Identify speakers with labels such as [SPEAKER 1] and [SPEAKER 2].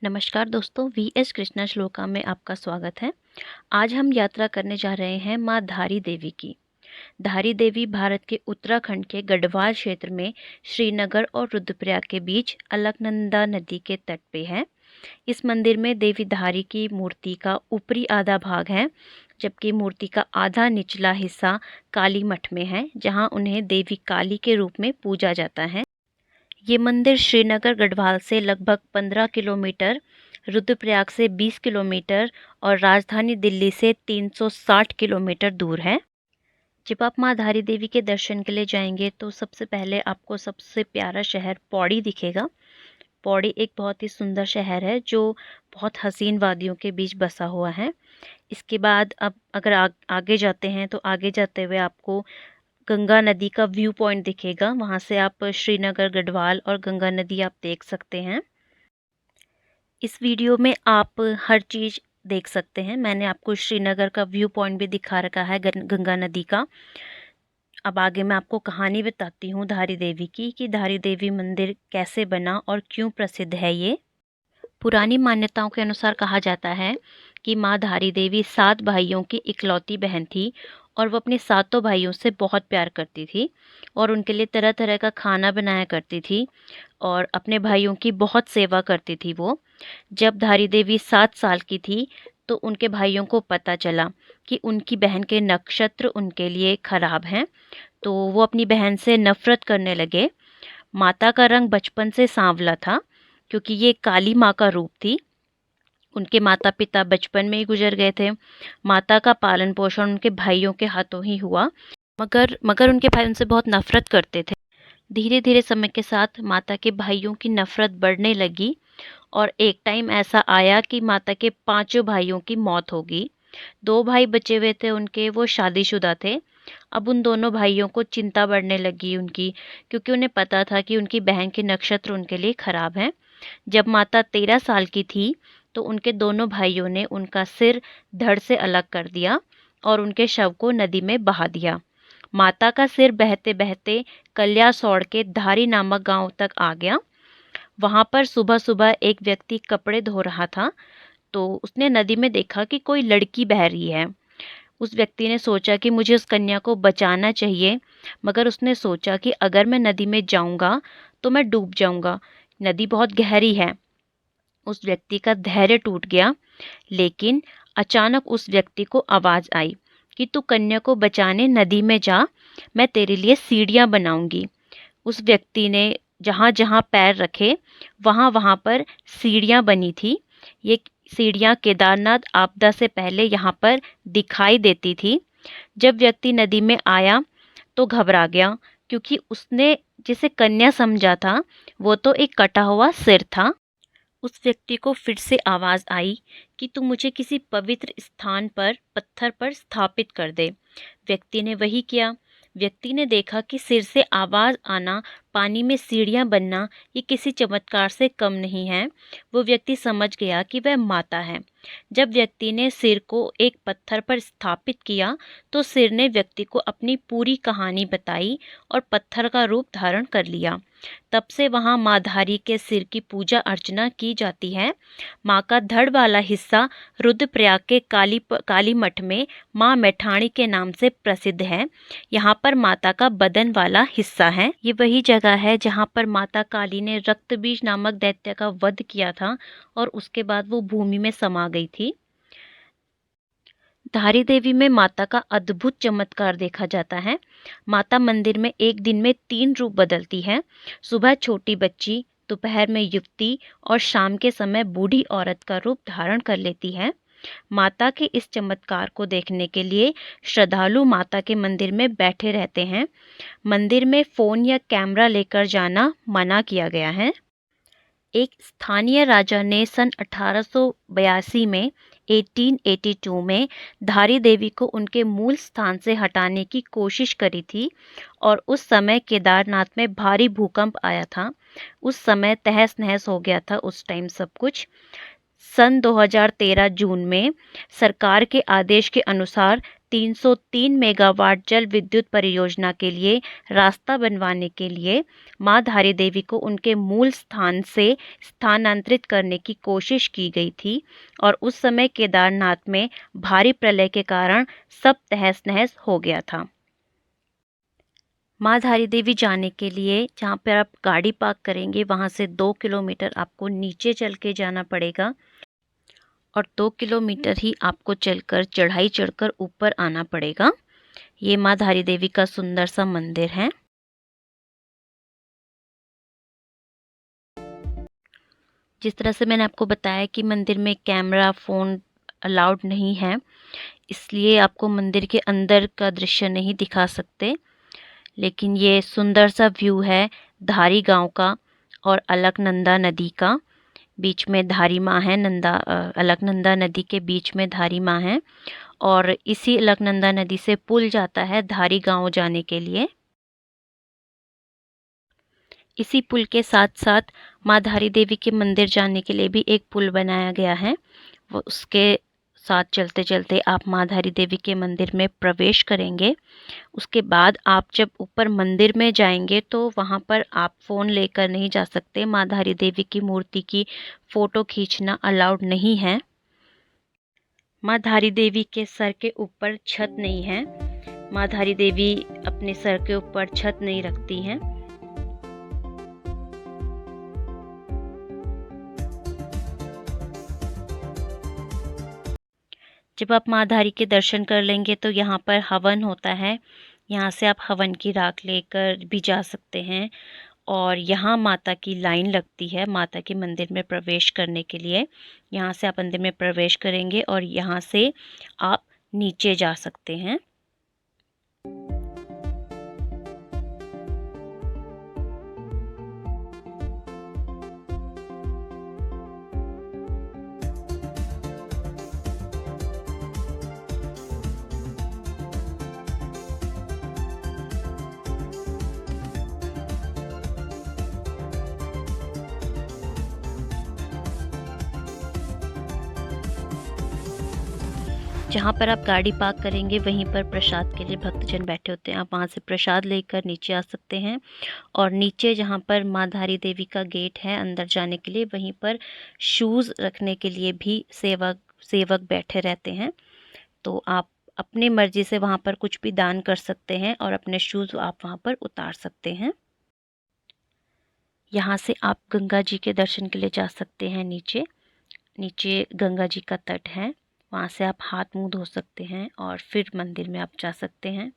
[SPEAKER 1] नमस्कार दोस्तों, वीएस कृष्णा श्लोका में आपका स्वागत है। आज हम यात्रा करने जा रहे हैं माँ धारी देवी की। धारी देवी भारत के उत्तराखंड के गढ़वाल क्षेत्र में श्रीनगर और रुद्रप्रयाग के बीच अलकनंदा नदी के तट पे है। इस मंदिर में देवी धारी की मूर्ति का ऊपरी आधा भाग है, जबकि मूर्ति का आधा निचला हिस्सा काली मठ में है, जहाँ उन्हें देवी काली के रूप में पूजा जाता है। ये मंदिर श्रीनगर गढ़वाल से लगभग 15 किलोमीटर, रुद्रप्रयाग से 20 किलोमीटर और राजधानी दिल्ली से 360 किलोमीटर दूर है। जब आप माँ धारी देवी के दर्शन के लिए जाएंगे तो सबसे पहले आपको सबसे प्यारा शहर पौड़ी दिखेगा। पौड़ी एक बहुत ही सुंदर शहर है जो बहुत हसीन वादियों के बीच बसा हुआ है। इसके बाद अब अगर आगे जाते हैं तो आगे जाते हुए आपको गंगा नदी का व्यू पॉइंट दिखेगा। वहाँ से आप श्रीनगर, गढ़वाल और गंगा नदी आप देख सकते हैं। इस वीडियो में आप हर चीज़ देख सकते हैं। मैंने आपको श्रीनगर का व्यू पॉइंट भी दिखा रखा है गंगा नदी का। अब आगे मैं आपको कहानी बताती हूँ धारी देवी की, कि धारी देवी मंदिर कैसे बना और क्यों प्रसिद्ध है ये। पुरानी मान्यताओं के अनुसार कहा जाता है कि माँ धारी देवी 7 भाइयों की इकलौती बहन थी और वो अपने सातों भाइयों से बहुत प्यार करती थी और उनके लिए तरह तरह का खाना बनाया करती थी और अपने भाइयों की बहुत सेवा करती थी वो। जब धारी देवी 7 साल की थी तो उनके भाइयों को पता चला कि उनकी बहन के नक्षत्र उनके लिए खराब हैं, तो वो अपनी बहन से नफरत करने लगे। माता का रंग बचपन से सांवला था क्योंकि ये काली माँ का रूप थी। उनके माता पिता बचपन में ही गुजर गए थे। माता का पालन पोषण उनके भाइयों के हाथों ही हुआ, मगर मगर उनके भाई उनसे बहुत नफरत करते थे। धीरे धीरे समय के साथ माता के भाइयों की नफरत बढ़ने लगी और एक टाइम ऐसा आया कि माता के पांचों भाइयों की मौत हो गई। 2 भाई बचे हुए थे उनके, वो शादीशुदा थे। अब उन दोनों भाइयों को चिंता बढ़ने लगी उनकी, क्योंकि उन्हें पता था कि उनकी बहन के नक्षत्र उनके लिए खराब हैं। जब माता 13 साल की थी तो उनके दोनों भाइयों ने उनका सिर धड़ से अलग कर दिया और उनके शव को नदी में बहा दिया। माता का सिर बहते बहते कल्यासौड़ के धारी नामक गांव तक आ गया। वहां पर सुबह सुबह एक व्यक्ति कपड़े धो रहा था, तो उसने नदी में देखा कि कोई लड़की बह रही है। उस व्यक्ति ने सोचा कि मुझे उस कन्या को बचाना चाहिए, मगर उसने सोचा कि अगर मैं नदी में जाऊंगा तो मैं डूब जाऊंगा, नदी बहुत गहरी है। उस व्यक्ति का धैर्य टूट गया, लेकिन अचानक उस व्यक्ति को आवाज आई कि तू कन्या को बचाने नदी में जा, मैं तेरे लिए सीढ़ियां बनाऊंगी। उस व्यक्ति ने जहाँ जहाँ पैर रखे वहाँ वहाँ पर सीढ़ियाँ बनी थी। ये सीढ़ियाँ केदारनाथ आपदा से पहले यहाँ पर दिखाई देती थी। जब व्यक्ति नदी में आया तो घबरा गया, क्योंकि उसने जिसे कन्या समझा था वो तो एक कटा हुआ सिर था। उस व्यक्ति को फिर से आवाज आई कि तू मुझे किसी पवित्र स्थान पर पत्थर पर स्थापित कर दे। व्यक्ति ने वही किया। व्यक्ति ने देखा कि सिर से आवाज आना, पानी में सीढ़ियां बनना, ये किसी चमत्कार से कम नहीं है। वो व्यक्ति समझ गया कि वह माता है। जब व्यक्ति ने सिर को एक पत्थर पर स्थापित किया तो सिर ने व्यक्ति को अपनी पूरी कहानी बताई और पत्थर का रूप धारण कर लिया। तब से वहाँ माँ धारी के सिर की पूजा अर्चना की जाती है। माँ का धड़ वाला हिस्सा रुद्रप्रयाग के काली मठ में माँ मैठाणी के नाम से प्रसिद्ध है। यहाँ पर माता का बदन वाला हिस्सा है। ये वही जगह है जहाँ पर माता काली ने रक्तबीज नामक दैत्य का वध किया था और उसके बाद वो भूमि में समा गई थी। धारी देवी में माता का अद्भुत चमत्कार देखा जाता है। माता मंदिर में एक दिन में 3 रूप बदलती है। सुबह छोटी बच्ची, दोपहर में युवती और शाम के समय बूढ़ी औरत का रूप धारण कर लेती है। माता के इस चमत्कार को देखने के लिए श्रद्धालु माता के मंदिर में बैठे रहते हैं। मंदिर में फोन या कैमरा लेकर जाना मना किया गया है। एक स्थानीय राजा ने सन 1882 में 1882 में धारी देवी को उनके मूल स्थान से हटाने की कोशिश करी थी और उस समय केदारनाथ में भारी भूकंप आया था। उस समय तहस नहस हो गया था उस टाइम सब कुछ। सन 2013 जून में सरकार के आदेश के अनुसार 303 मेगावाट जल विद्युत परियोजना के लिए रास्ता बनवाने के लिए मां धारी देवी को उनके मूल स्थान से स्थानांतरित करने की कोशिश की गई थी और उस समय केदारनाथ में भारी प्रलय के कारण सब तहस नहस हो गया था। माँ धारी देवी जाने के लिए जहाँ पर आप गाड़ी पार्क करेंगे वहाँ से 2 किलोमीटर आपको नीचे चल के जाना पड़ेगा और 2 किलोमीटर ही आपको चलकर चढ़ाई चढ़कर ऊपर आना पड़ेगा। ये माँ धारी देवी का सुंदर सा मंदिर है। जिस तरह से मैंने आपको बताया कि मंदिर में कैमरा फ़ोन अलाउड नहीं है, इसलिए आपको मंदिर के अंदर का दृश्य नहीं दिखा सकते, लेकिन ये सुंदर सा व्यू है धारी गांव का और अलकनंदा नदी का। बीच में धारी माँ है, अलकनंदा नदी के बीच में धारी माँ है और इसी अलकनंदा नदी से पुल जाता है धारी गांव जाने के लिए। इसी पुल के साथ साथ माँ धारी देवी के मंदिर जाने के लिए भी एक पुल बनाया गया है। वो उसके साथ चलते चलते आप माँ धारी देवी के मंदिर में प्रवेश करेंगे। उसके बाद आप जब ऊपर मंदिर में जाएंगे तो वहाँ पर आप फ़ोन लेकर नहीं जा सकते। माँ धारी देवी की मूर्ति की फ़ोटो खींचना अलाउड नहीं है। माँ धारी देवी के सर के ऊपर छत नहीं है। माँ धारी देवी अपने सर के ऊपर छत नहीं रखती हैं। जब आप माँ धारी के दर्शन कर लेंगे तो यहाँ पर हवन होता है। यहाँ से आप हवन की राख लेकर भी जा सकते हैं और यहाँ माता की लाइन लगती है माता के मंदिर में प्रवेश करने के लिए। यहाँ से आप मंदिर में प्रवेश करेंगे और यहाँ से आप नीचे जा सकते हैं। जहाँ पर आप गाड़ी पार्क करेंगे वहीं पर प्रसाद के लिए भक्तजन बैठे होते हैं। आप वहाँ से प्रसाद लेकर नीचे आ सकते हैं और नीचे जहाँ पर माँ धारी देवी का गेट है अंदर जाने के लिए, वहीं पर शूज़ रखने के लिए भी सेवक बैठे रहते हैं। तो आप अपनी मर्ज़ी से वहाँ पर कुछ भी दान कर सकते हैं और अपने शूज़ आप वहाँ पर उतार सकते हैं। यहाँ से आप गंगा जी के दर्शन के लिए जा सकते हैं। नीचे गंगा जी का तट है, वहाँ से आप हाथ मुंह धो सकते हैं और फिर मंदिर में आप जा सकते हैं।